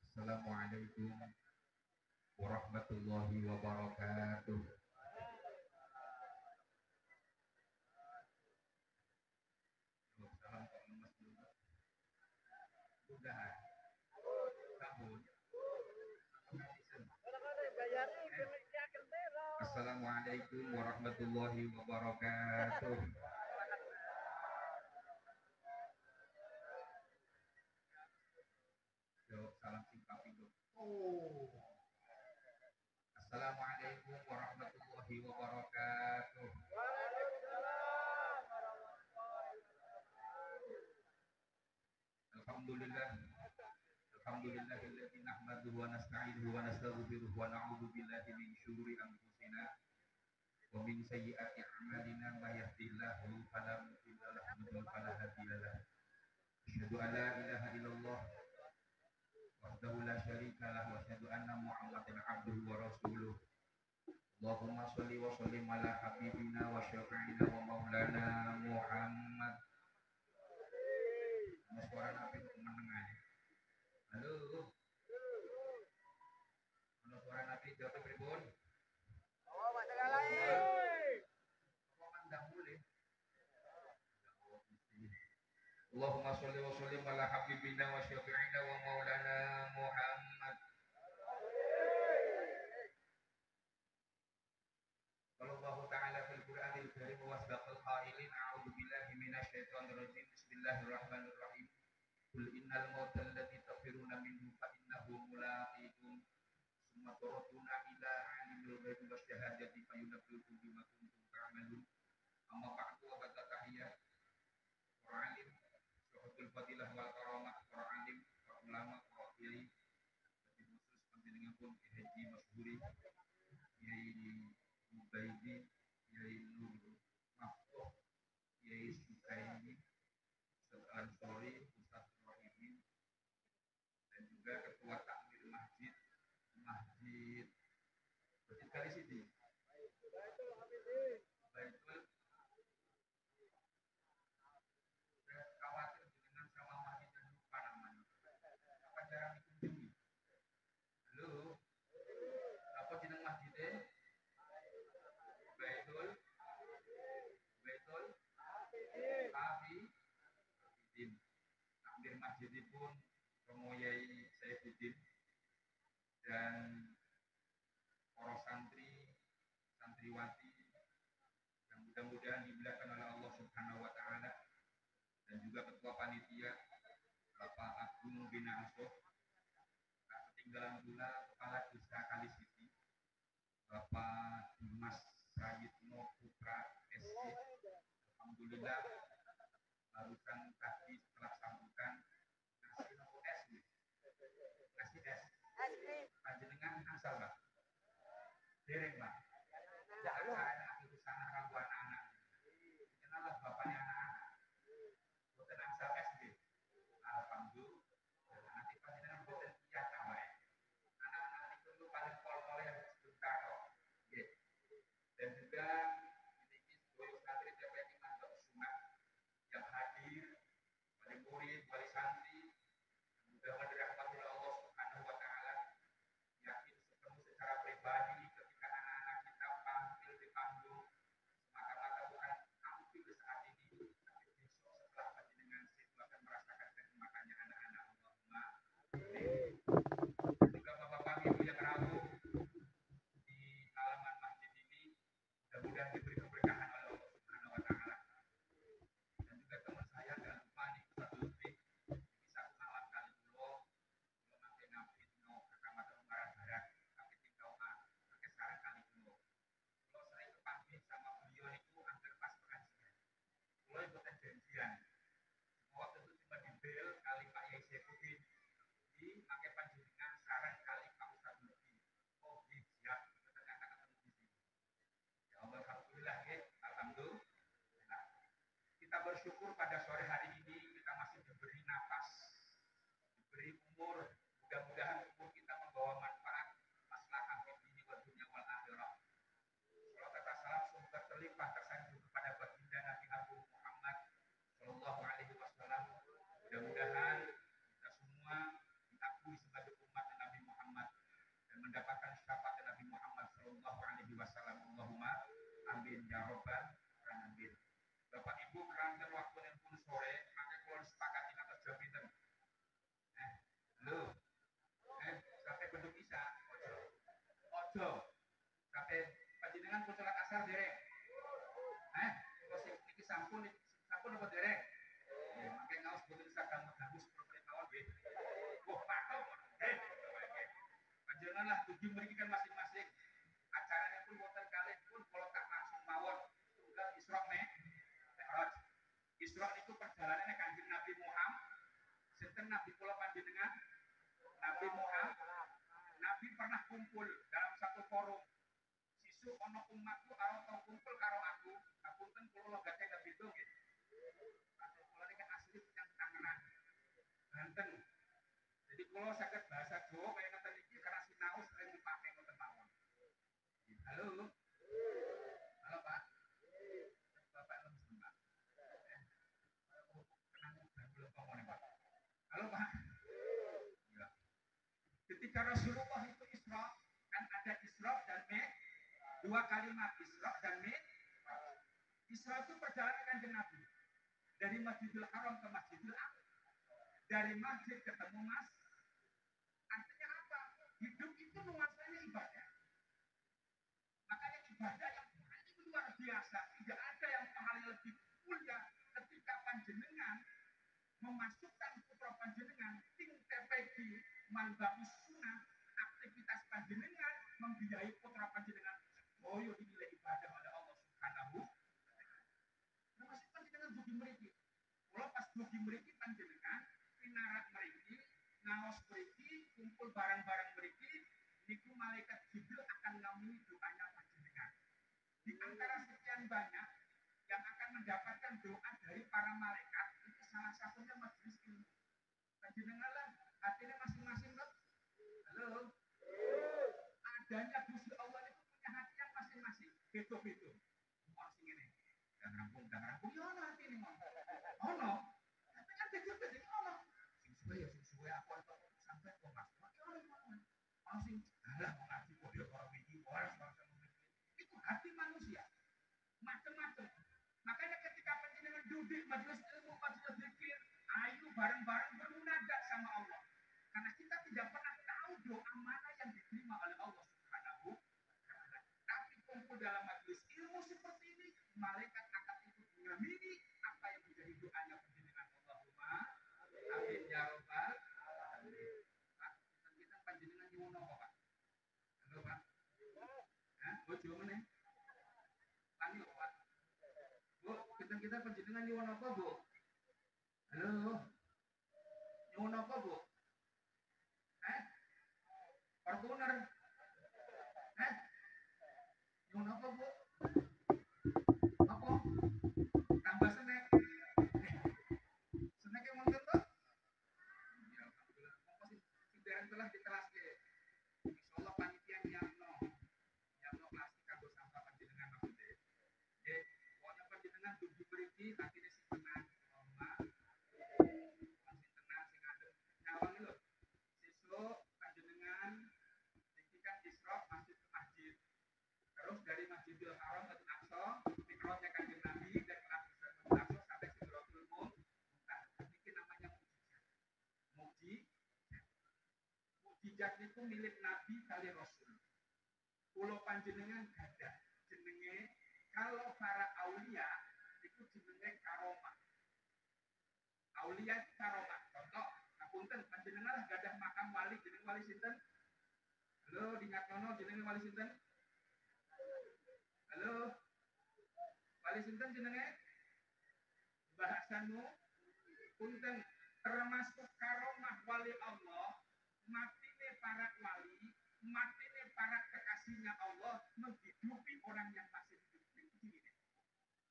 Assalamualaikum warahmatullahi wabarakatuh. Salam Mas dulu. Udah. Kabul. Assalamualaikum warahmatullahi wabarakatuh. Yo, salam singkat itu. Oh. Assalamualaikum warahmatullahi wabarakatuh. Alhamdulillah. Alhamdulillahilladzi nahmaduhu wa nasta'inuhu wa nastaghfiruhu wa na'udzu billahi min syururi anfusina wa min sayyiati a'malina may yahdihillahu fala mudilla lahu wa man fala hadiya lahu. Asyhadu an la ilaha illallah wahdahu la syarika lahu wa asyhadu anna Muhammadan abduhu wa rasuluh. Allahumma shalli wa sallim ala habibina wa syafi'ina wa maulana Muhammad. Suara Nabi menengah. Halo. Ono suara Nabi jawab pripun? Oh, Pak segala Ngomong boleh. Allahumma sholli wa sallim ala habibina wa syafi'ina wa maulana Muhammad. Allah Ta'ala fil Qur'anil Karim wa asdaqal qailin a'udzu billahi minasyaitonir rajim. Bismillahirrahmanirrahim. Qul innal mautal ladzi tafiruna minhu fa innahu mulaqikum summa turaduna ila alimil ghaibi wasyahadati fayunabbiukum bima kuntum ta'malun. Amma ba'du wa hadza tahiyat para alim syuhudul fadilah wal karamah, para alim, para ulama, para kiai, lebih khusus panjenenganipun Haji Masyhuri Kiai Mubaidi, Kiai Nur Mahfud, Kiai Sukaini, Ustaz Ansori, Ustaz Rohimi, dan juga Ketua Takmir Masjid Kali Sidi. Baitul khawatir dengan sama masjid dan lupa namanya. Apa jarang dikunjungi? Halo, apa jeneng masjidnya? Baitul Hafidin. Takmir masjidipun Romo Yai Saifuddin dan para santri, santriwati yang mudah-mudahan dimuliakan oleh Allah Subhanahu wa taala, dan juga ketua panitia Bapak Agung bin Asuh, tak ketinggalan pula kepala desa Kali Sidi Bapak Dimas Sayidno Putra SC. Alhamdulillah barusan tadi setelah sambutan nasi nopo es nih. Nasi es. Panjenengan asal Pak. Dereng Pak. Acaranya akhir sana rambu anak-anak. Kenalah bapaknya anak-anak. Boten asal es nih. Alhamdulillah. Nanti panjenengan boten iya kamai. Anak-anak itu paling pol-pol yang sebentar kok. Dan juga ini seluruh santri TPI Mandor Sunat yang hadir, wali murid, wali santri, mudah-mudahan dirahmati oleh Allah Subhanahu wa taala. Yakin sepenuh secara pribadi ketika anak-anak kita tampil di panggung, semata-mata bukan tampil saat ini, tapi besok setelah panjenengan situ akan merasakan kenikmatannya anak-anak. Allahumma amin. Juga bapak-bapak ibu yang rawuh di halaman masjid ini, mudah-mudahan diberi keberkahan oleh Allah Subhanahu wa taala. Dan juga teman saya jangan lupa nih Ustaz Lutfi bisa malam kali dulu nanti nabi no Kecamatan Ungaran Barat tapi tinggal pakai sarang kali dulu. Kalau saya kepanggil sama beliau itu hampir pas pengajian. Mulai bukan janjian. Waktu itu cuma di bel kali Pak Yai Syefuddin di pakai panjenengan sarang kali Pak Ustaz Lutfi. Oh siap, ternyata ketemu di sini. Ya Allah, alhamdulillah ya, alhamdulillah. Kita bersyukur pada sore hari ini kita masih diberi nafas, diberi umur. Mudah-mudahan umur kita membawa manfaat maslahah ini wa dunya wal akhirah. Salawat dan salam semoga terlimpah tersanjung kepada baginda Nabi Agung Muhammad sallallahu alaihi wasallam. Mudah-mudahan kita semua diakui sebagai umat Nabi Muhammad dan mendapatkan syafaat Nabi Muhammad sallallahu alaihi wasallam. Allahumma amin ya rabbal alamin. Bapak Ibu keranten waktu yang pun sore, maka kalau sepakati atas jaminan. Halo, sampai bentuk bisa, ojo, sampai panjenengan pun sholat asar dereng. Kalau ini sampun apa dereng? Ya, makanya ngaus betul bisa kamu seperti tahun gitu. Wah patok, panjenengan lah tujuh memberikan masing-masing. Acaranya pun buatan kali pun kalau tak langsung mawon tunggal Isra Isra itu perjalanannya Kanjeng Nabi Muhammad. Sinten Nabi kula panjenengan? Nabi Muhammad. Nabi pernah kumpul dalam satu forum. Sisu ono umatku karo tau kumpul karo aku. Ngapunten kula logate Nabi itu nggih. Asal kula niki asli yang Tangerang. Banten. Jadi kula saged bahasa Jawa kaya ngeten iki karena sinau sering dipakai ngoten mawon. Halo. Halo Pak. Bapak lemes Pak. Halo Pak. Ya. Ketika Rasulullah itu Isra, kan ada Isra dan Mi'raj. Dua kalimat Isra dan Mi'raj. Isra itu perjalanan Kanjeng Nabi dari Masjidil Haram ke Masjidil Aqsa. Dari masjid ketemu Mas. Artinya apa? Hidup itu nuansanya ibadah. Makanya ibadah yang paling luar biasa, tidak ada yang pahalanya lebih mulia ketika panjenengan memasukkan putra panjenengan tim TPG Manbaus Sunnah, aktivitas panjenengan membiayai putra panjenengan boyo dinilai ibadah oleh Allah Subhanahu wa taala. Termasuk panjenengan dugi mriki. Kalau pas dugi mriki panjenengan pinarak mriki, ngaos mriki, kumpul barang-barang mriki, niku malaikat Jibril akan ngamini doanya panjenengan. Di antara sekian banyak yang akan mendapatkan doa dari para malaikat itu salah satunya majelis ilmu. Panjenengan lah hatinya masing-masing loh. Halo. Adanya Gusti Allah itu punya hati yang masing-masing. Beda-beda. Orang sing ngene. Dan rampung ya ono hati ini ngono. Ono. Tapi kan beda-beda ono. Sing suwe aku sampai kok Mas. Ono. Ono sing alah ngaji kok yo karo iki ora itu hati manusia. Macam-macam. Makanya ketika panjenengan duduk majelis ilmu, majelis zikir, ayo bareng-bareng bermunajat sama Allah. Karena kita tidak pernah tahu doa mana yang diterima oleh Allah Subhanahu wa taala. Tapi kumpul dalam majelis ilmu seperti ini, malaikat akan ikut mengamini apa yang menjadi doanya panjenengan. Allahumma amin ya rabbal alamin. Pak, kita panjenengan nyuwun apa, Pak? Halo, Pak. Bojo meneh. Pani Pak. Bu, kita panjenengan nyuwun apa, Bu? Halo, nyuwun apa, Bu? Eh, Fortuner. Eh, nyuwun apa, Bu? Apa? Tambah snack. Snacknya wonten to? Ya, alhamdulillah. Monggo sing dereng telah ditelaske. Insyaallah panitia nyiapno. Nyiapno plastik kanggo sampah panjenengan maksudnya. Nggih, pokoknya panjenengan dugi mriki atine sing tenang, Oma. Sing tenang, sing adem. Nyawangi lho. Sesuk panjenengan iki kan Isra masjid ke masjid. Terus dari Masjidil Haram ke Aqsa, mikrotnya Kanjeng Nabi dan Al-Aqsa sampai Sidratul Muntah. Ini namanya mukjizat. Mukjizat itu milik Nabi kali Rasul. Pulau panjenengan gadah jenenge kalau para aulia itu jenenge karomah. Aulia itu karomah. Contoh, ngapunten panjenengan lah gadah makam wali jeneng wali sinten? Halo, diingatno jenenge wali sinten? Halo, wali sinten jenenge? Mbah Hasanmu punten termasuk karomah wali Allah, matine para wali, matine para kekasihnya Allah menghidupi orang yang masih hidup. Begini.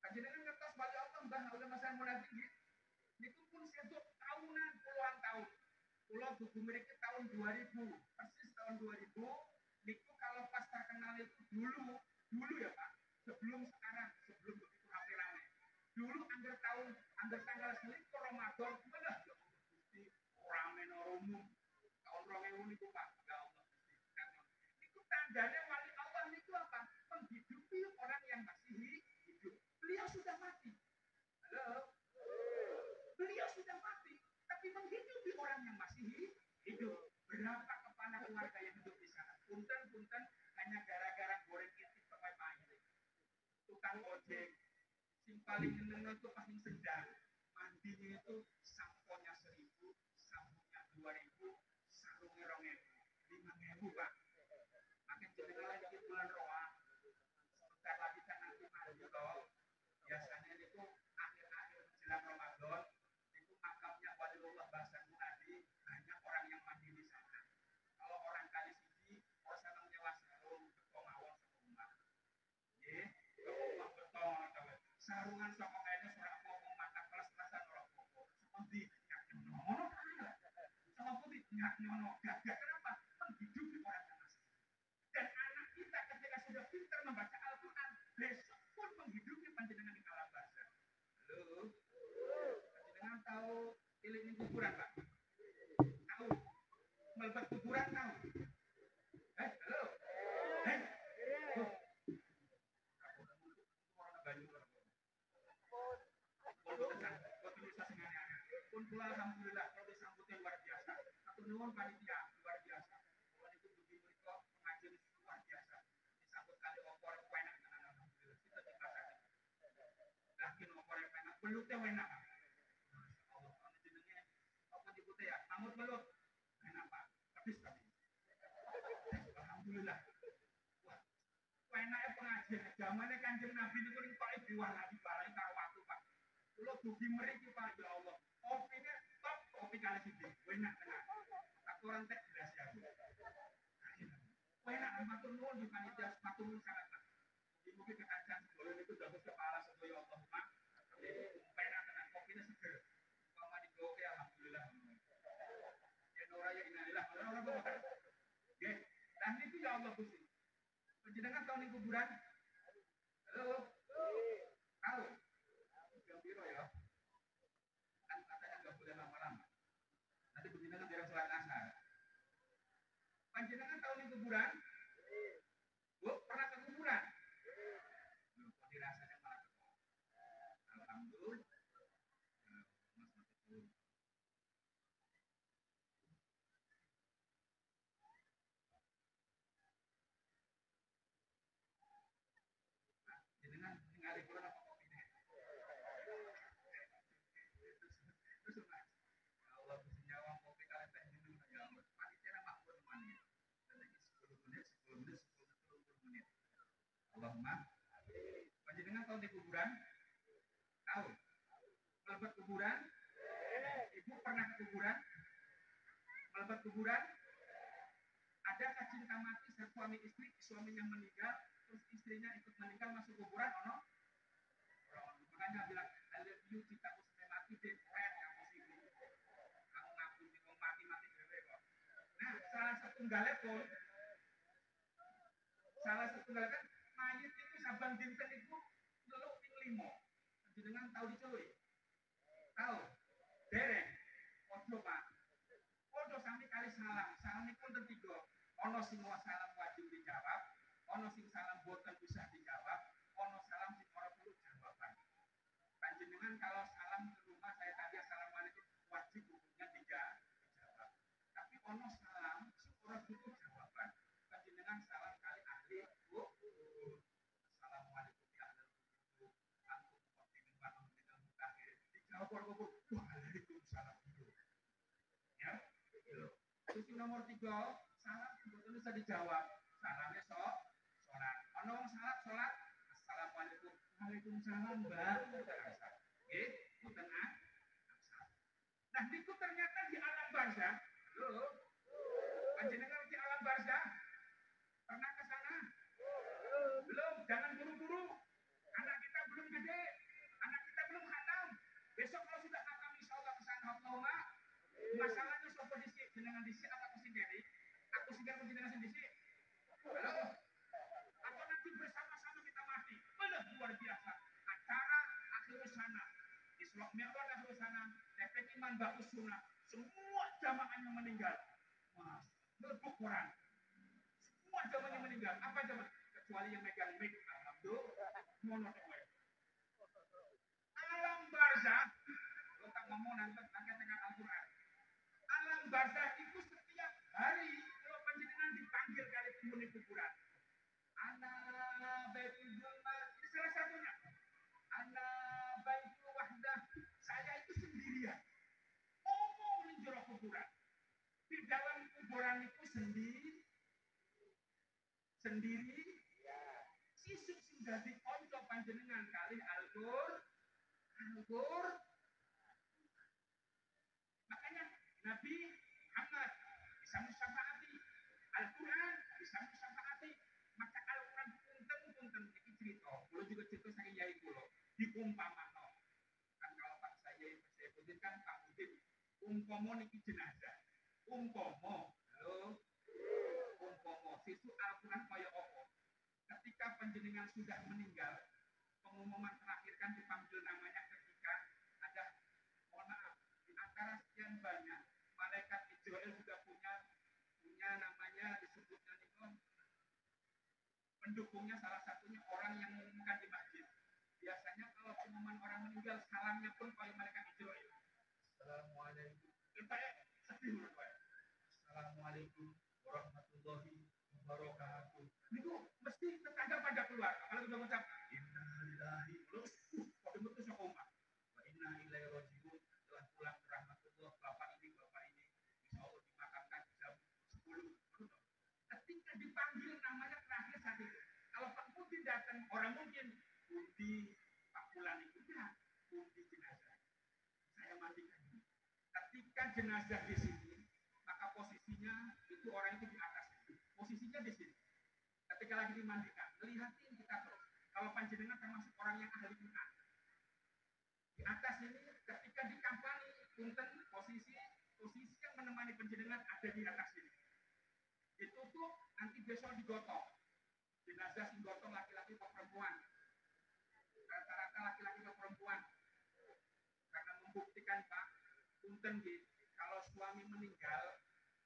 Panjenengan ngertos wali Allah Mbah Ulama Hasan Munadi niku pun sedok tahunan puluhan tahun. Kula buku mereka tahun 2000, persis tahun 2000. Niku kalau pas terkenal itu dulu ya Pak, sebelum sekarang, sebelum begitu HP rame. Dulu anggar tanggal selikur Ramadan, mana ya Gusti rame umum. Tahun 2000 niku Pak, ya Allah Gusti. Niku tandanya wali Allah niku apa? Menghidupi orang yang masih hidup. Beliau sudah mati. Halo? Beliau sudah mati, tapi menghidupi orang yang masih hidup. Berapa kepala keluarga yang hidup di sana? Punten hanya gara-gara goreng itik pakai payung. Tukang ojek, sing paling nyeneng itu paling sedang. Mandinya itu samponya 1000, sabunnya 2000, sarungnya 2000, 5000 Pak. Makin jenengan lagi bulan roa, sebentar lagi kan nanti mandi toh. Biasanya itu akhir-akhir menjelang Ramadan itu makamnya Waliullah Bahasan Munadi, banyak orang yang mandi di sana. Kalau orang kali siji orang senang nyewa sarung beto mawon sama umat. Nggih, kok beto sarungan sama kayaknya suara ngomong mata kelas-kelasan ora apa-apa. Seperti nyak nyono sama putih nyak nyono gagah. Kenapa? Menghidupi orang yang masih. Dan anak kita ketika sudah pintar membaca Al-Quran, besok pun menghidupi panjenengan di alam bahasa. Halo, panjenengan tahu keliling kuburan Pak? Tahu? Melebet kuburan tahu? Halo? Pun pula alhamdulillah kalau disambutnya luar biasa. Satu nuwun panitia luar biasa. Kalau itu dugi mereka pengajian luar biasa. Disambut kali opor enak tenan alhamdulillah. Kita dimasak. Yakin opor enak. Belutnya enak. Masyaallah. Anu jenenge apa nyebutnya ya? Mangut belut. Enak Pak. Habis tadi. Alhamdulillah. Wah, enaknya pengajian. Zamannya Kanjeng Nabi niku ning tok diwalah dibalai karo watu Pak. Kula dugi mriki Pak ya Allah. Kopinya top, kopi kali siji. Enak tenan. Satu orang teh gelas ya. Enak matur nuwun di panitia matur nuwun sangat Pak. Mugi-mugi kekanchan sedaya niku dados kepala sedaya Allahumma. Enak tenan kopinya seger. Umpama digoke alhamdulillah. Ya ora ya innalillah ora apa-apa. Nggih. Lah niku ya Allah Gusti. Panjenengan tahu ning kuburan? Halo? Tahu? Jam piro ya? Kan katanya nggak boleh lama-lama. Nanti panjenengan biar sholat asar. Panjenengan tahu ning kuburan? Bu, pernah ke kuburan? Loh, kok dirasanya malah ke alhamdulillah. Mas betul. Jenengan ningali kula apa kopi deh. Terus Mas. Ya Allah, Gusti nyawa kopi kalian teh jenengan ya Allah. Panitia makmur mani. Dan lagi 10 menit, 10 menit, 10 menit, 20 menit. Allahumma. Panjenengan tahu di kuburan? Tahu. Melebat kuburan? Ibu pernah ke kuburan? Melebat kuburan? Adakah cinta mati suami istri, suaminya meninggal, terus istrinya ikut meninggal masuk kuburan? Ono? Makanya bilang, I love you, cintaku sampai mati, deh, keren kamu sih. Kamu ngaku sih, kamu mati-mati dewe kok. Nah, salah satu pun, kan mayit itu saban dinten itu ngeluk ping 5. Jenengan tahu dicuwi? Tahu? Dereng. Ojo Pak. Ojo sami kali salam. Salam itu pun tiga. Ono sing salam wajib dijawab, ono sing salam boten bisa dijawab, ono salam sing ora perlu jawaban. Panjenengan kalau salam ke rumah saya tanya assalamualaikum wajib hukumnya dijawab. Tapi ono salam sing ora butuh jawaban. Panjenengan salam kali ahli bu. Assalamualaikum ya ahli bu. Antum muslimin wa mu'minun mutakhir. Dijawab orang waalaikumsalam. Ya. Terus nomor 3, salam betul bisa dijawab. Salamnya sholat. Ono salat. Assalamualaikum. Waalaikumsalam, Mbak. Nggih, mboten Nah, niku ternyata di alam barzah. Lho. Panjenengan di alam barzah pernah ke sana? Belum, jangan buru-buru. Anak kita belum gede. Anak kita belum khatam. Besok kalau sudah khatam insyaallah ke sana Allahumma. Masalahnya sopo disi jenengan disi apa aku sendiri? Aku sendiri jenengan sendiri. Halo. Atau nanti bersama-sama kita mati. Benar luar biasa. Acara akhir sana. Isra Mi'raj akhir sana. Tepek iman bagus sunnah. Semua jamaahnya meninggal. Mas, lebuk Quran. Semua jamaahnya meninggal. Apa jamaah? Kecuali yang megang mic. Alhamdulillah. Monoton. Alam barzah. Lo tak ngomong nanti tengah Al-Quran. Alam barzah itu setiap hari kalau panjenengan dipanggil kali penghuni kuburan. Ana baitul zulma, ini salah satunya. Ana baitul wahdah, saya itu sendirian. Ngomong di jero kuburan. Di dalam kuburan itu sendiri. Sisuk sudah dikonco panjenengan kali Al-Qur'an. Makanya Nabi Muhammad bisa musyafaati, Al-Quran bisa musyafaati, maka Al-Quran punten iki cerita, kulo juga cerita saking yai kulo, diumpamano. Kan kalau Pak saya putih kan Pak Udin, umpama niki jenazah. Umpama sisu Al-Quran kaya apa? Ketika panjenengan sudah meninggal, pengumuman terakhir kan dipanggil namanya ketika ada antara sekian banyak malaikat Israel juga punya namanya disebutnya itu pendukungnya, salah satunya orang yang mengumumkan di masjid. Biasanya kalau pengumuman orang meninggal salamnya pun kayak malaikat Israel. Assalamualaikum. Kita sedih menurut saya. Assalamualaikum warahmatullahi wabarakatuh. Itu mesti tetangga pada keluar. Kalau sudah mengucap innalillahi pada betul sokoma. Wa inna ilaihi rajiun. Pulang ke rahmatullah, bapak ini insya Allah dimakamkan jam 10. Ketika dipanggil namanya terakhir saat itu, kalau Pak Putih datang, orang mungkin Putih Pak Fulan itu Putih jenazah saya mandikan. Ketika jenazah di sini, maka posisinya itu orang itu di atas, posisinya di sini. Ketika lagi dimandikan, melihatin kita terus. Kalau panjenengan termasuk orang yang ahli Quran, di atas ini ketika dikampani punten posisi yang menemani panjenengan ada di atas ini. Itu tuh nanti besok digotong. Jenazah sing gotong laki-laki atau perempuan. Rata-rata laki-laki atau perempuan. Karena membuktikan Pak, punten kalau suami meninggal,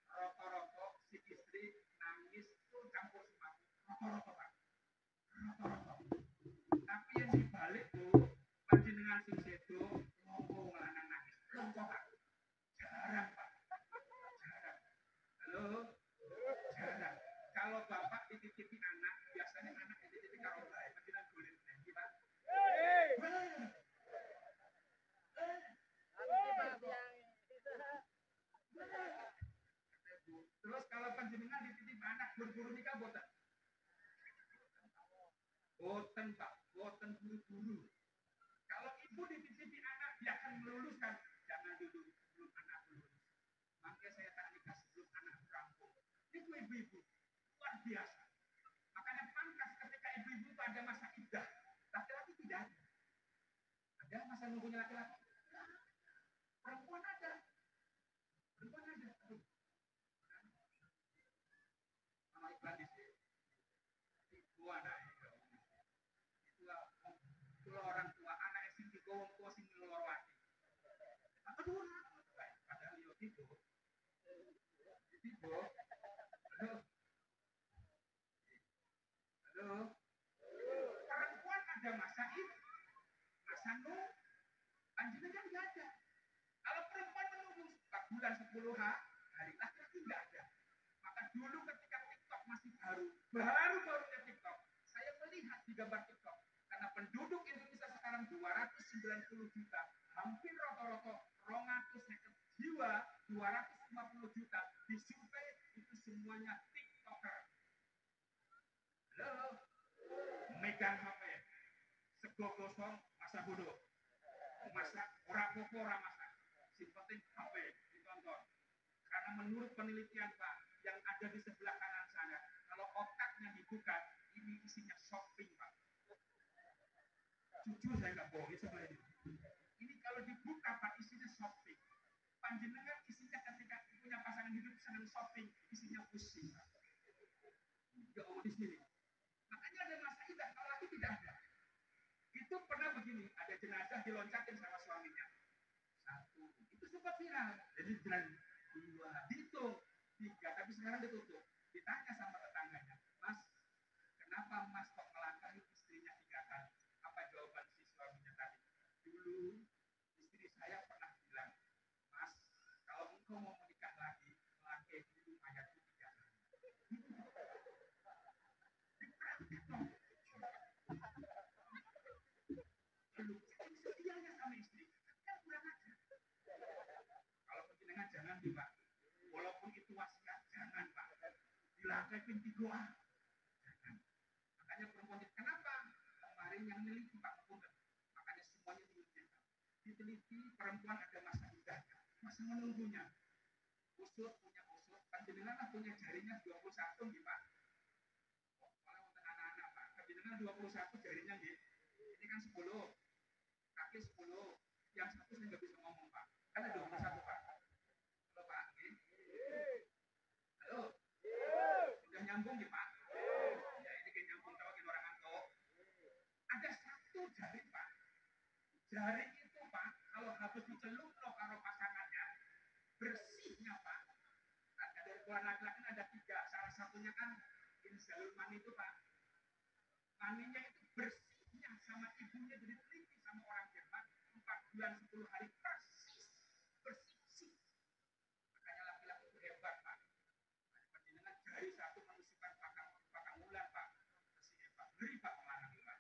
roto-roto si istri nangis tuh campur sembako. Roto-roto Pak. Roto-roto. Tapi yang dibalik tuh panjenengan sing sedo ngomong lanang nangis. Lengkap Pak. Jarang Pak. Jarang. Halo. Jarang. Kalau bapak dititipi anak, biasanya anak dititipi karo bae. Panjenengan golek nanti Pak. Terus kalau panjenengan dititipi anak berburu nikah boten? Boten Pak, boten buru-buru. Kalau ibu dititipi anak, dia akan meluluskan. Jangan dulu, belum biasa. Makanya pantas ketika ibu-ibu itu ada masa iddah, laki-laki tidak ada. Ada masa nunggunya laki-laki? Perempuan ada. Perempuan ada. Sama iklan di sini. Ibu ada. Itulah orang tua anak sing digowo tua sing loro ati. Aduh, padahal yo itu. Itu. Halo. Perempuan ada masa itu. Masa nu panjenengan enggak ada. Kalau perempuan menunggu 4 bulan 10 hari, laki-laki enggak ada. Maka dulu ketika TikTok masih baru-barunya TikTok, saya melihat di gambar TikTok, karena penduduk Indonesia sekarang 290 juta, hampir rata-rata 250 jiwa, 250 juta, disurvei itu semuanya TikToker. Halo, megang HP, sego gosong, masa bodoh, masa ora popo ora masa, si penting HP ditonton. Karena menurut penelitian Pak, yang ada di sebelah kanan sana, kalau otaknya dibuka, ini isinya shopping Pak. Jujur saya nggak bohong, sebelah ini. Ini kalau dibuka Pak, isinya shopping. Panjenengan isinya ketika punya pasangan hidup senang shopping, isinya pusing Pak. Ya Allah di sini. Makanya ada masa iddah, kalau laki tidak ada. Itu pernah begini, ada jenazah diloncatin sama suaminya. 1, itu sempat viral. Jadi jalan 2, dihitung 3, tapi sekarang ditutup. Ditanya sama tetangganya, Mas, kenapa Mas kok melangkahi istrinya 3 kali? Apa jawaban si suaminya tadi? Dulu istri saya pernah bilang, Mas, kalau engkau mau menikah lagi, melangkahi dulu mayatku 3 kali. Setianya sama istri, kan kurang aja. Kalau penjenengan jangan nih Pak, walaupun itu wasiat jangan Pak, dilangkahin 3. Jangan. Makanya perempuan itu kenapa? Kemarin yang neliti Pak, makanya semuanya diteliti perempuan ada masa iddahnya, masa menunggunya. Usut punya usut, panjenengan punya jarinya 21 nih Pak. Kalau untuk anak-anak Pak, panjenengan 21 jarinya nih. Ini kan 10, kaki 10, yang satu saya nggak bisa ngomong Pak, kan ada 21 Pak. Halo Pak, halo, sudah nyambung ya Pak? Ya ini kayak nyambung kalau kita orang antuk. Ada 1 jari Pak. Jari itu Pak, kalau habis dicelup loh karo pasangannya, bersihnya Pak. Ada dari keluar laki-laki ada 3, salah satunya kan inzalul mani itu Pak. Maninya itu bersihnya sama ibunya jadi teliti sama orang Jerman 4 bulan 10 hari persis bersih. Makanya laki-laki itu hebat Pak. Panjenengan jari 1 menusukkan pakang ular Pak. Bersih hebat. Beri Pak pelanang Pak.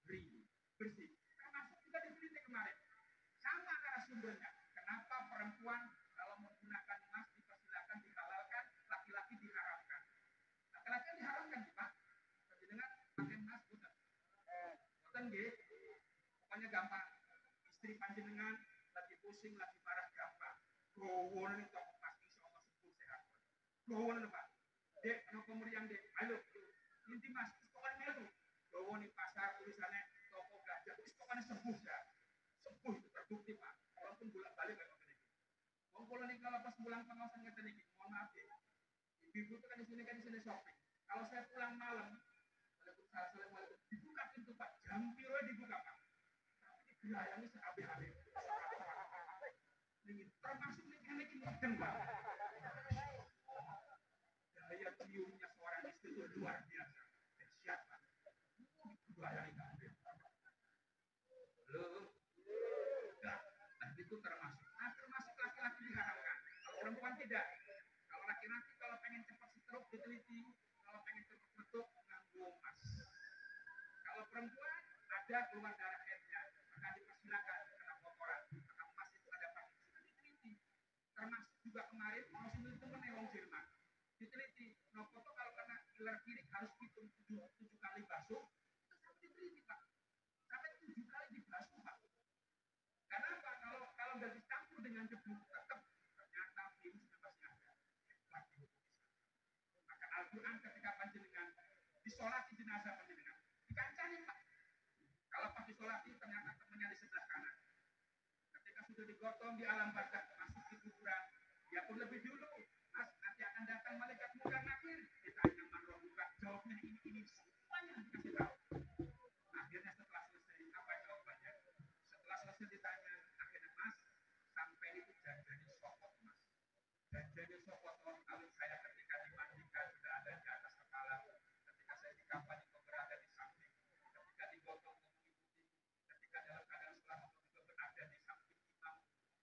Beri bersih. Termasuk juga diteliti kemarin. Sama narasumbernya. Kenapa perempuan kalau menggunakan emas dipersilakan dihalalkan, laki-laki diharamkan? Laki-laki diharamkan Pak. Panjenengan pakai emas bukan? Bukan nggih. Pokoknya gampang. Istri panjenengan lagi pusing, lagi marah gampang. Gowon itu pasti insyaallah sembuh sehat. Gowon Pak. Dek, kenapa meriang Dek? Ayo, inti Mas, pokoknya itu. Gowon di pasar tulisannya toko gajah, pokoknya sembuh ya. Sembuh itu terbukti Pak. Walaupun bolak-balik kayak begini. Wong kula nih kalau pas pulang pengawasan ngeten iki, mohon maaf ya. Ibu itu kan di sini shopping. Kalau saya pulang malam, Assalamualaikum, dibuka pintu Pak, jam piro dibuka Pak. Tapi digelayani seabe-abe. Termasuk ini mungkin Pak. Daya ciumnya seorang istri itu luar biasa. Dahsyat Pak. Digelayani kabeh. Loh. Nah, itu termasuk. Nah, termasuk laki-laki diharamkan. Kalau perempuan tidak. Kalau laki-laki kalau pengen cepat stroke diteliti, kalau pengen cepat meletup nganggo emas. Kalau perempuan ada keluar darah headnya, maka dipersilakan karena kotoran. Maka emas itu ada pasti diteliti. Termasuk juga kemarin mau sini temen wong Jerman diteliti. Nopo tuh kalau kena iler kiri harus hitung 7 kali basuh. Itu sampai diteliti Pak. Sampai 7 kali dibasuh Pak. Karena apa? Kalau nggak dicampur dengan debu tetap ternyata virusnya masih ada. Maka Al-Quran ketika sholat di jenazah panjenengan. Dikancani Pak. Kalau pas disolati ternyata temannya di sebelah kanan. Ketika sudah digotong di alam barzakh masuk di kuburan, dia pun lebih dulu. Mas, nanti akan datang malaikat munkar nakir. Ditanya man robuka, jawabnya ini semuanya dikasih tahu. Akhirnya setelah selesai, apa jawabannya? Setelah selesai ditanya, akhirnya Mas, sampai itu janjani sopot Mas. Janjani sopot kalau saya ketika dimandikan sudah ada di atas kepala, ketika saya di kapan itu berada di samping, ketika digotong mengikuti, ketika dalam keadaan selamat juga berada di samping imam,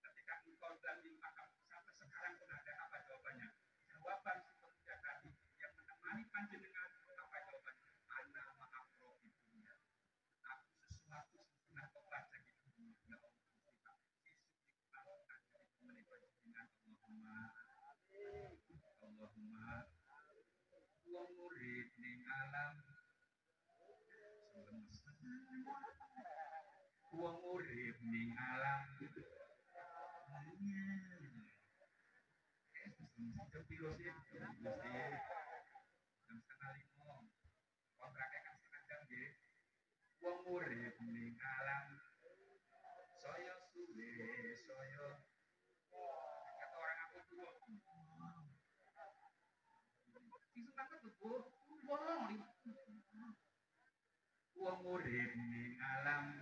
ketika engkau dan di makam sampai sekarang pun ada, apa jawabannya? Jawaban si pemuda tadi yang menemani panjenengan, apa jawabannya? Ana ma'afro ibunya. Aku sesuatu setengah pembaca di dunia, ya Allah kita. Sisi aku akan menemani panjenengan, Allahumma wong murid ning alam wong murid ning alam kontraknya kan setengah jam nggih. Wong murid ning alam saya suwe saya kata orang aku tua wong urip ning alam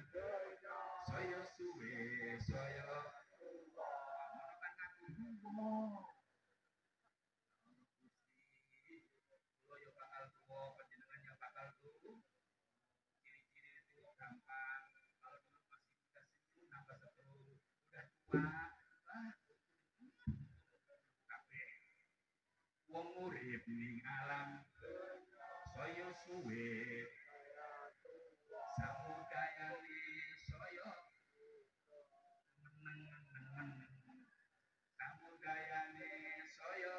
saya suwe saya ngono kan aku kula yo bakal tuwa panjenengannya bakal tuwa ciri-ciri itu gampang kalau dulu masih muda situ nambah 10 udah tua kabeh wong urip ning alam saya suwe samudayane saya meneng samudayane saya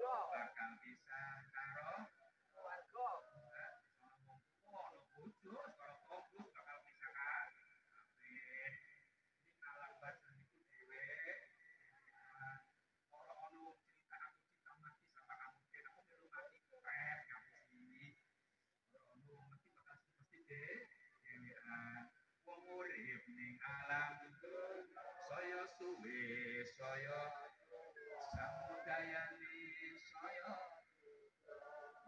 bakal bisa karo warga ono bojo karo fokus bakal bisa kabeh ini alam barzakh niku dhewe ora ono cerita aku cinta mati sama kamu aku melu mati keren kamu sih mesti bakal mesti dhewean wong urip ning alam saya suwe saya samudayane saya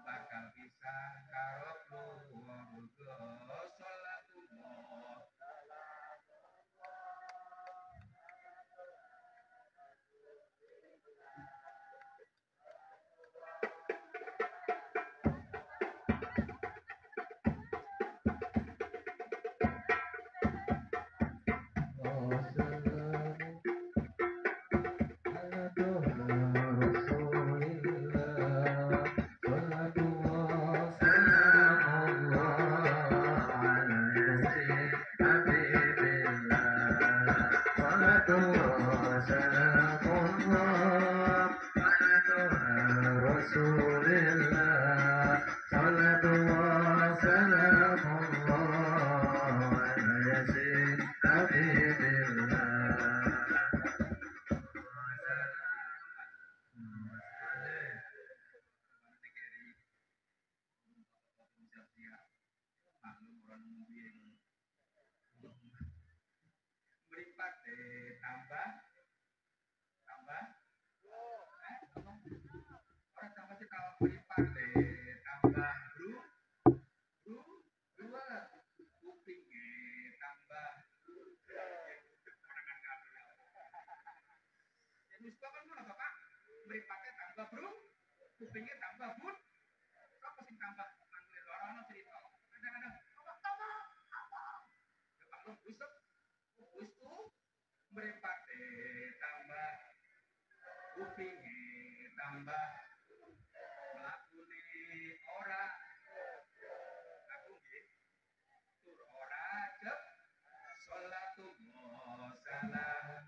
bakal bisa karo keluarga salatullah Mripate tambah bro, kupingnya tambah bun, apa sing tambah manggil orang cerita. Kadang-kadang apa? Ya Pak Lu wis tuh mripate tambah, kupingnya tambah, mlakune ora. Aku nggih tur ora jep salatullah salam.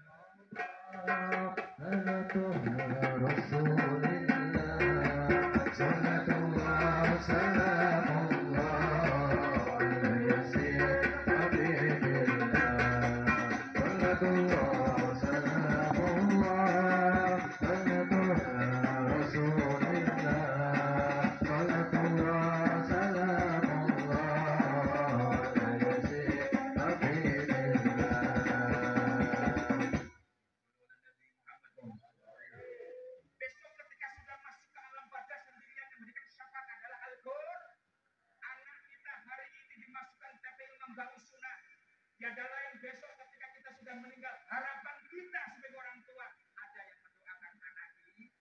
Tiada lain besok ketika kita sudah meninggal, harapan kita sebagai orang tua ada yang mendoakan anak ini.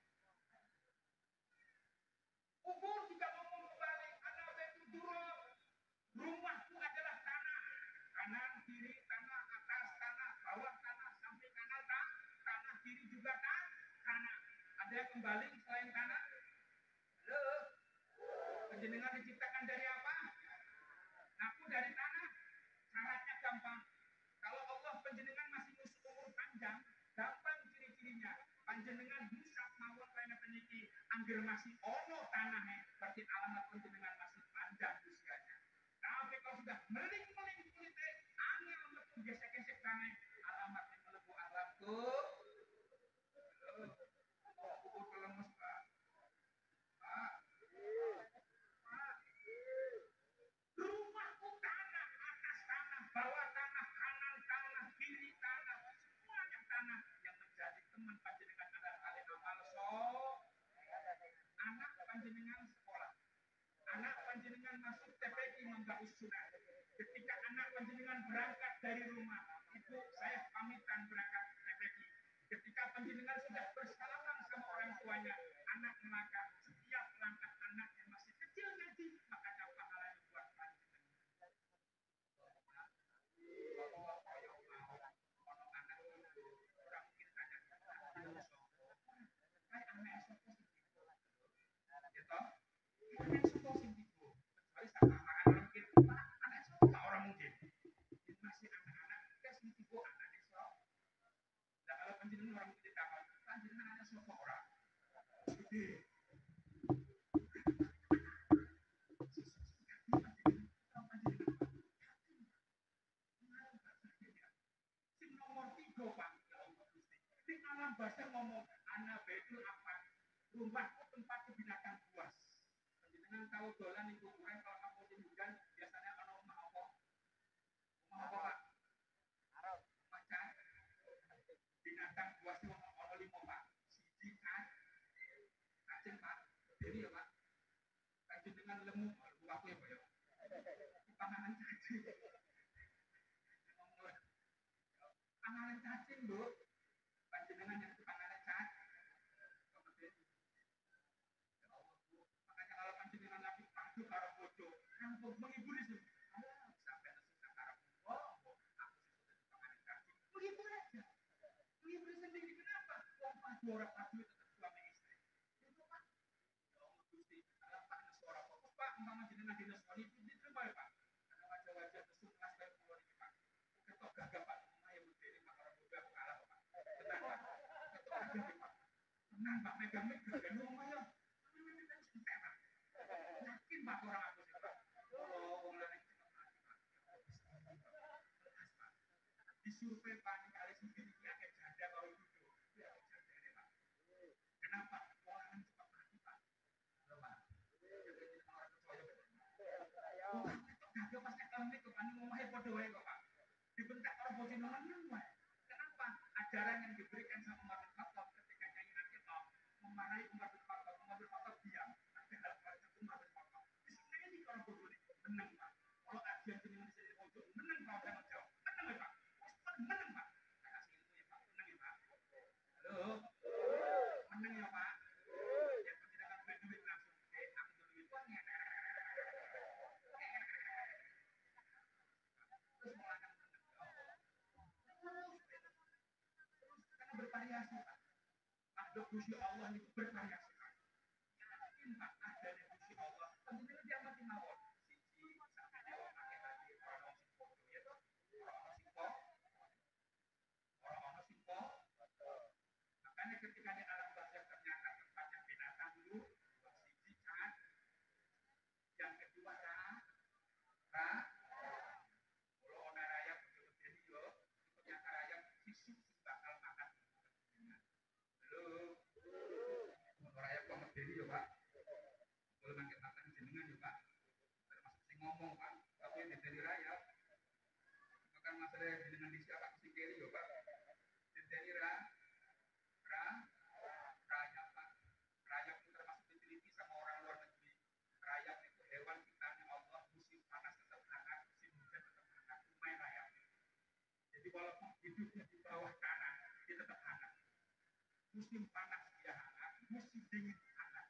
Kubur juga ngomong kembali, anak betul durung. Rumahku adalah tanah, kanan kiri tanah, atas tanah, bawah tanah, samping kanan tanah, kiri juga tanah. Ada yang kembali selain tanah? Halo, penjenengan diciptakan dari apa? Aku dari tanah. Syaratnya gampang. Kalau Allah penjenengan masih umur panjang, gampang ciri-cirinya. Panjenengan bisa mawon kaya peniki, angger masih ono tanahnya, berarti alamat penjenengan masih panjang usianya. Tapi kalau sudah meling-meling kulitnya, angel metu gesek-gesek tanah, alamatnya melebu alam tuh. Rumahku tanah, atas tanah, bawah tanah, kanan tanah, kiri tanah, semuanya tanah yang menjadi teman panjenengan adalah kali amal anak panjenengan sekolah, anak panjenengan masuk TPI membagus sunat. Ketika anak panjenengan berangkat dari rumah, ibu saya pamitan berangkat TPI. Ketika panjenengan sudah bersalaman sama orang tuanya, anak melangkah, setiap langkah anak yang masih kecil ngaji, maka ada pahalanya buat panjenengan. Bahasa ngomong anak betul apa rumahku tempat binatang buas. Penjenengan tahu dolan ibu kurang kalau kamu musim hujan biasanya kalau rumah apa? Rumah apa pak? Macan. Binatang buas itu ono limo pak. Siji cacing pak. Jadi ya pak. Penjenengan lemu aku ya pak ya. Panganan cacing. Panganan cacing bu. Panjenengan yang panganan cacing. Makanya kalau panjenengan lagi padu karo bojo, kan menghibur itu. Sampai susah karo aku panganan cacing. Menghibur aja. Menghibur sendiri kenapa? Wong padu orang padu tetap suami istri. Itu pak. Ya Allah Gusti, kalau pak suara fokus pak, umpama jenengan dinas wanita diterima ya pak. Karena wajah-wajah mesum kelas kayak pulau ini pak. Ketok gagah pak, rumah yang berdiri pak orang muda kalah pak. Tenang pak. Ketok gagah pak. Tenang pak, megang-megang dan rumahnya. Yakin pak orang aku sih pak. Oh, wong lanang cepat mati pak. Disurvei pak, kali sendiri kayak janda kalau duduk. Ya, janda ini pak. Kenapa? Orang cepat mati pak. Pak. Gagah pas ekonomi kok kan ngomongnya podo wae kok pak. Dibentak orang bodoh menang wae. Kenapa? Ajaran yang diberikan sama Umar bin Khattab ketika Nyai Akitoh memarahi Umar bin Khattab, Umar bin Khattab diam. Padahal Umar bin Khattab. Di sini ini orang bodoh ini menang pak. Kalau ajian jenengan di sini pojok menang kalau saya jawab. Menang ya pak. Menang pak. Kasih ilmu ya pak. Menang ya pak. Halo. Menang ya pak. Yang penting dengan duit langsung. Ambil duit uangnya. Bervariasi pak. Makhluk Gusti Allah itu bervariasi pak. Yakin pak adanya Gusti Allah. Tentunya dia mati mawon. Siji sampai dia pakai lagi orang simpo ya toh. Orang simpo. Makanya ketika di alam barzakh ternyata tempatnya binatang dulu. Siji kan. Yang kedua ra. Kalau ona raya betul-betul yo. Ternyata raya fisik bakal makan. Halo. Raya banget jadi ya Pak. Kalau makin makan jenengan ya Pak. Termasuk sing ngomong Pak. Tapi yang dari raya. Makan masalah jenengan di siapa sing kiri ya Pak. Jadi raya Pak. Raya itu termasuk diteliti sama orang luar negeri. Raya itu hewan ciptaan Allah, musim panas tetap hangat, musim hujan tetap hangat. Rumah raya. hidupnya di bawah tanah, dia tetap hangat. Musim panas dia hangat, musim dingin hangat.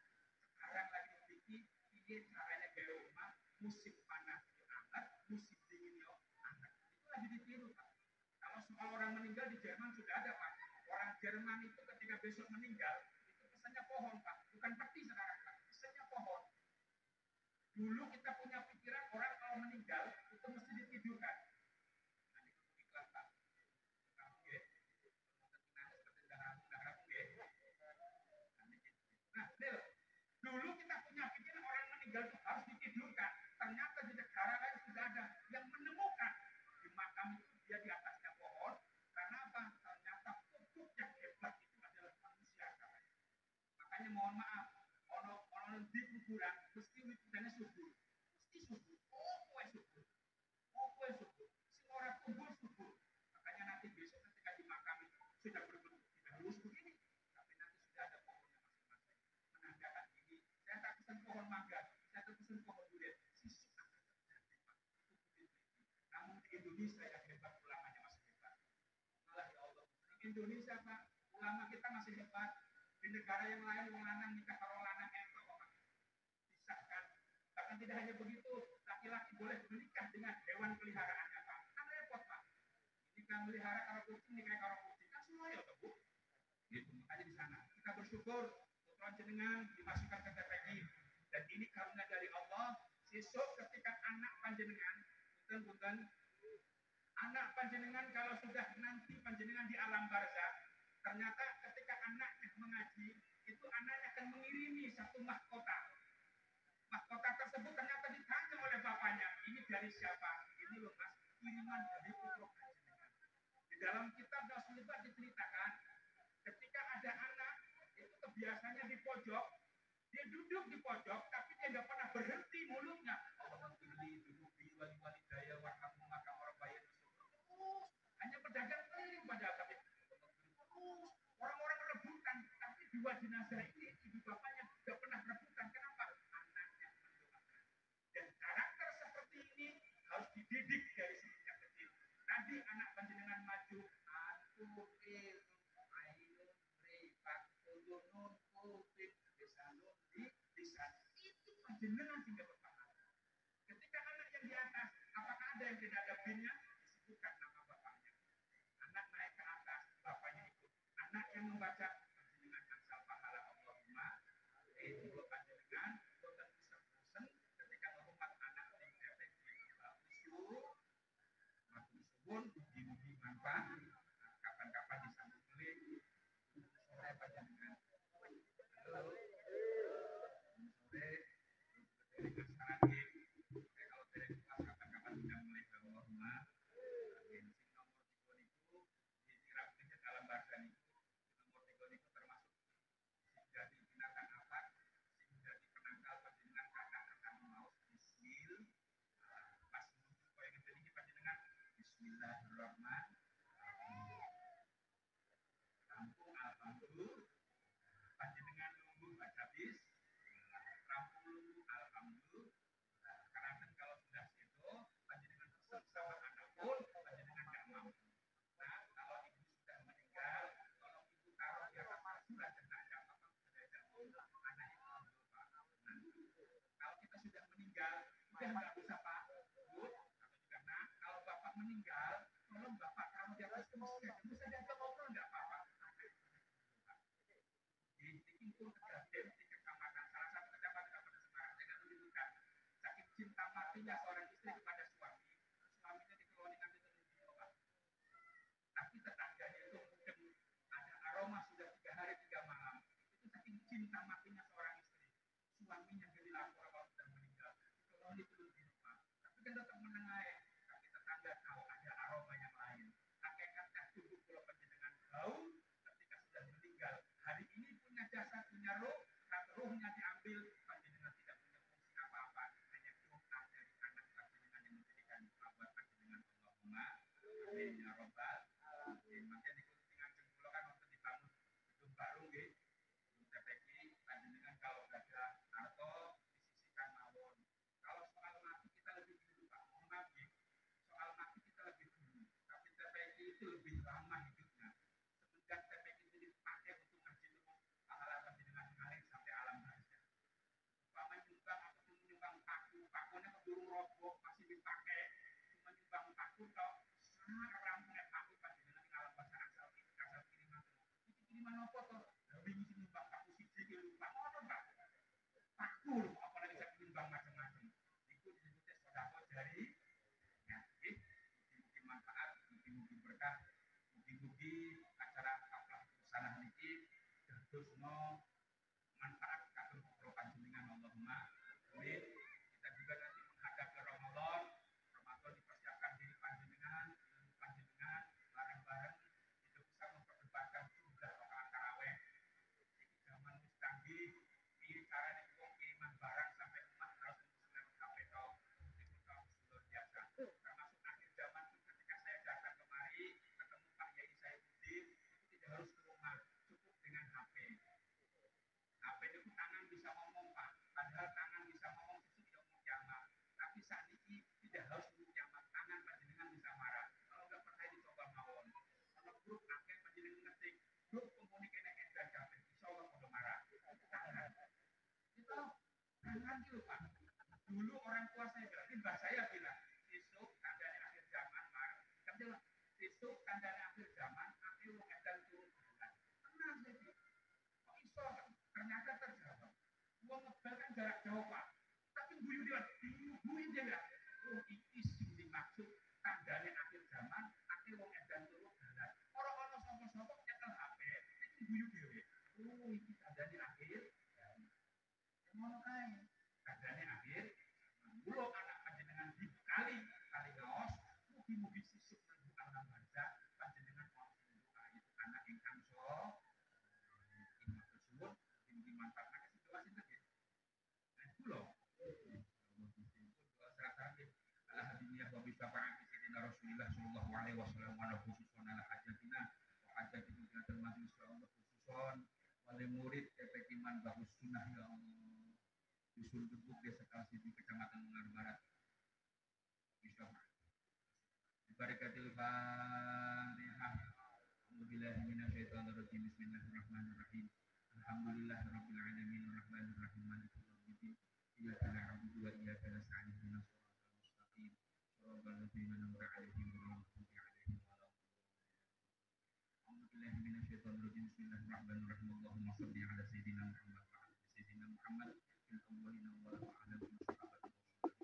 Sekarang lagi pikir, ini caranya gaya rumah, musim panas dia hangat, musim dingin dia hangat. Itu lagi ditiru, Pak. Kalau soal orang meninggal di Jerman sudah ada, Pak. Orang Jerman itu ketika besok meninggal, itu pesannya pohon, Pak. Bukan peti sekarang, Pak. Pesannya pohon. Dulu kita punya pikiran orang kalau meninggal itu mesti ditidurkan. Dulu kita punya pikiran orang meninggal itu harus ditidurkan. Ternyata di negara lain sudah ada yang menemukan di makam itu dia di atasnya pohon. Karena apa? Ternyata pupuk yang hebat itu adalah manusia. Makanya mohon maaf, orang di kuburan mesti wiridannya subuh. Mesti subuh. Oh, kue subuh. Oh, kue subuh. Si orang kubur subuh. Makanya nanti besok ketika di makam itu sudah berbentuk tidak lurus begini. Tapi nanti sudah ada pohonnya masing-masing. Menandakan ini. Saya tak pesan pohon mangga. Saya tak pesan pohon durian. Sisuk akan terjadi, Pak. Namun di Indonesia yang hebat ulamanya masih hebat. Malah ya Allah. Di Indonesia, Pak, ulama kita masih hebat. Di negara yang lain wong lanang nikah karo lanang entok kok disahkan. Bahkan tidak hanya begitu, laki-laki boleh menikah dengan hewan peliharaannya, Pak. Kan repot, Pak. Nikah melihara karo kucing, nikah karo kucing kan semua ya, Bu. Gitu, makanya di sana kita bersyukur putra jenengan dimasukkan ke TPI dan ini karunia dari Allah. Sesuk ketika anak panjenengan, punten anak panjenengan kalau sudah nanti panjenengan di alam barzakh, ternyata ketika anaknya mengaji, itu anaknya akan mengirimi satu mahkota. Mahkota tersebut ternyata ditanya oleh bapaknya, ini dari siapa? Ini loh Mas, kiriman dari putra panjenengan. Di dalam kitab Rasulullah diceritakan, ketika ada anak, itu kebiasaannya di pojok, dia duduk di pojok, tapi dia nggak pernah berhenti mulutnya. Allah pilih duduk di wali-wali daya warhamu maka orang bayar hanya pedagang keliling pada tapi orang-orang rebutan, tapi dua jenazah ini ibu bapaknya tidak pernah rebutan. Kenapa? Anaknya mendoakan. Dan karakter seperti ini harus dididik dari sejak kecil. Tadi anak panjenengan maju, antum ainun repak udunun kuping desanun di desan itu panjenengan sehingga berpahala. Ketika anak yang di atas, apakah ada yang tidak ada binnya? Disebutkan nama bapaknya. Anak naik ke atas, bapaknya ikut. Anak yang membaca panjenengan asal pahala Allahumma juga panjenengan boten bisa bosen ketika ngehormat anak di efek usul matur suwun mugi-mugi manfaat kapan-kapan disambut beli sore panjenengan halo sore dari asalane kalau dari kelas kapan-kapan sudah mulai Allahumma amin sing nomor 3 niku di sirap dalam bahasa niku nomor 3 niku dosno manfaat kagem kula panjenengan Allahumma amin. Kita juga nanti menghadap ke Ramadan. Ramadan dipersiapkan diri panjenengan bareng-bareng itu bisa memperdebatkan jumlah rakaat tarawih. Zaman wis canggih, piye carane wong kiriman barang sampai rumah harus lewat HP tok. Itu luar biasa. Termasuk akhir zaman itu ketika saya datang kemari ketemu Pak Yai Saifuddin, itu tidak harus ke rumah, cukup dengan HP. HP itu tangan bisa ngomong Pak, padahal tangan bisa ngomong itu tidak ngomong jamak. Tapi saat ini tidak harus ngomong jamak, tangan panjenengan bisa marah. Kalau nggak pernah dicoba mawon. Kalau grup akhir panjenengan ngetik, grup komunikasi edan kabeh, insya Allah udah marah. Tangan. Itu tangan itu Pak. Dulu orang tua saya bilang, mbah saya bilang, besok tandanya akhir zaman marah. Kan bilang, besok tandanya akhir zaman, akhir wong edan turun bulan. Tenang saya. Kok iso kan? Ternyata terjawab. Wong ngebel kan jarak jauh Pak. Tapi guyu dia, guyu dia enggak. Oh iki sing dimaksud tandane akhir zaman, akhir wong edan turu dalan. Ora ono sapa-sapa nyekel HP, iki guyu dhewe. Oh iki tandane akhir zaman. Ngono kae. Tandane akhir. Mulo anak panjenengan dibekali kali ngaos, mugi-mugi sisuk mlebu alam baca panjenengan mau doa itu anak ingkang tersebut dimanfaatkan situasi itu ya. Nah, kula ala hadiniyah wa bisafa'ati sayyidina Rasulillah sallallahu alaihi wasallam wa khususan ala hajatina wa hajatina dan majlis Allah khususan wali murid kepekiman bagus sunnah ya Allah. Dusun Debuk Desa Kalsidi Kecamatan Mengar Barat. Insyaallah. Barakatil Fatihah. Alhamdulillahi minasyaitonir rajim. Bismillahirrahmanirrahim. Alhamdulillahirabbil alamin arrahmanir rahim maliki yaumiddin. Iyyaka na'budu wa iyyaka nasta'in ihdinas siratal mustaqim. Shiratal ladzina an'amta 'alaihim ghairil maghdubi 'alaihim waladdallin. Alhamdulillahi minasyaitonir rajim. Bismillahirrahmanirrahim. Allahumma shalli 'ala sayyidina Muhammad wa 'ala sayyidina Muhammad fil awwalina wal akhirin wa 'ala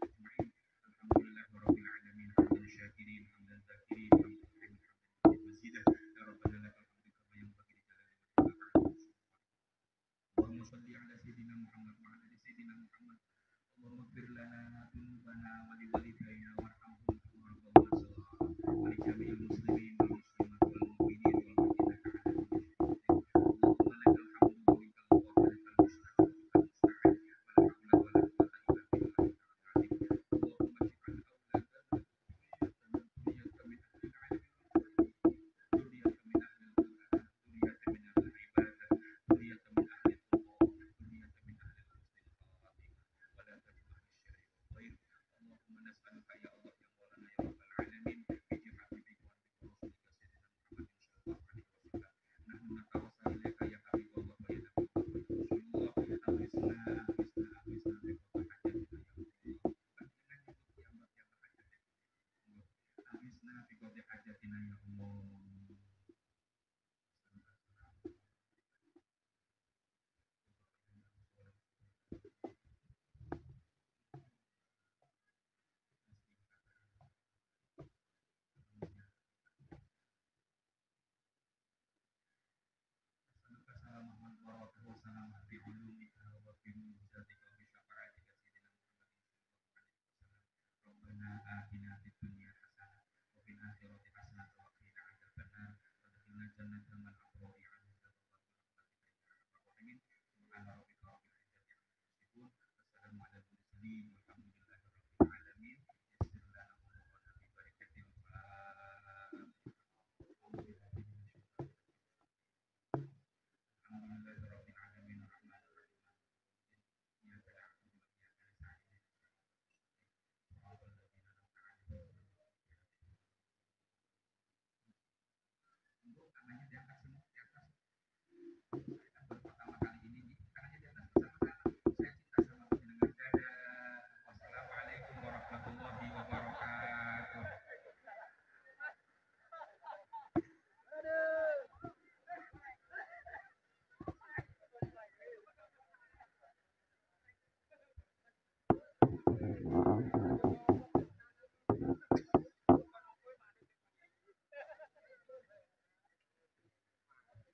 ajma'in. Alhamdulillahirabbil alamin. Hamdan syakirin, hamdan zakirin, hamdan mazidah. Ya rabbana lakal hamdu kama yanbaghi li jalali wajhika. Allahumma shalli 'ala sayyidina Muhammad wa 'ala sayyidina Muhammad. Allahumma ighfir lana dzunubana wa li walidayna warhamhum kama rabbayana shaghira wa li jami'il muslimin wal muslimat wal mu'minin wal mu'minat 'ala kulli syai'in. Allahumma lakal hamdu wa lakal wafa'u wa lakal musta'an wa la hawla wa la quwwata illa billahil 'aliyyil 'azim. Allahumma ij'al awladana dhurriyyatan min ahlil 'alamin. Dzurriyyatan min ahlil Qur'an, dzurriyyatan min ahlil ibadah, dzurriyyatan min ahlil qur'an, dzurriyyatan min ahlil husnil khatimah. Wala taj'al syarri wa khair. Allahumma nas'aluka ya Allah ya Maulana ya Rabbal alamin bi habibika wa bi rasulika sayyidina Muhammad sallallahu alaihi wasallam. Nahnu natawassalu ilaika ya habiballah wa ya nabiyullah wa ya rasulullah. Aghisna bi qadri hajatina ya Allah. Aghisna bi qadri hajatina ya Allah. Assalamualaikum warahmatullahi wabarakatuh. Bi ulumika wa bi mu'jizatika wa bi syafa'atika sayyidina Muhammad sallallahu alaihi wasallam. Rabbana atina fid dunya hasanah wa fil akhirati hasanah wa qina adzabannar. Wadkhilna jannatal abrar ya Allah. Amin. Subhana rabbika rabbil izzati amma yasifun. Wassalamu ala mursalin walhamdulillahi rabbil alamin. Yassir lana umurana bi barakatil Fatihah. Alhamdulillahirabbil alamin arrahmanir rahim. Iyyaka na'budu wa iyyaka nasta'in. Shiratal ladzina an'amta 'alaihim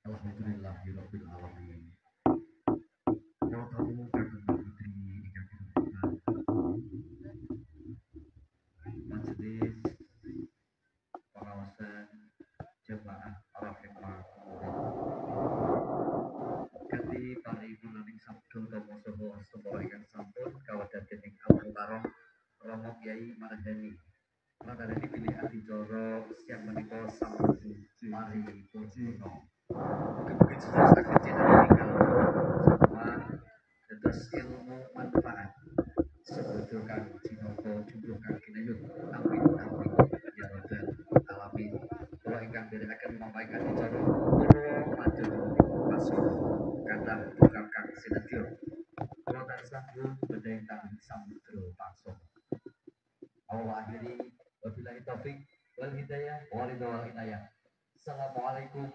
Alhamdulillahirabbil alamin. Kalau kamu kakak putri ingkang majelis pengawasan jemaah rahimakumullah. Kanthi paripurnaning sabda utama saha sedaya ingkang sampun kawadadening awal tarong Romo Kyai Mardhani. Mardhani pilih adicara siang menika sambuti mari purna. Mungkin sudah saged jenengan semua dados ilmu manfaat. Sebetulnya kang jinoko jumlah kang kinayut. Amin amin ya rabbal alamin. Kula ingkang nderekaken mampaikan adicara kula matur pasur kathah tukang kang sinetyo. Kula tansah bedheng kang samudra pangsut. Allah akhiri wabillahi taufik wal hidayah wal hidayah. Assalamualaikum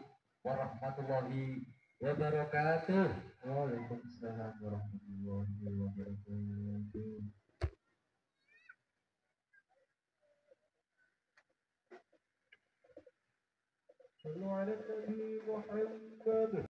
warahmatullahi wabarakatuh. Waalaikumsalam warahmatullahi wabarakatuh. Sallu ala Nabi Muhammad.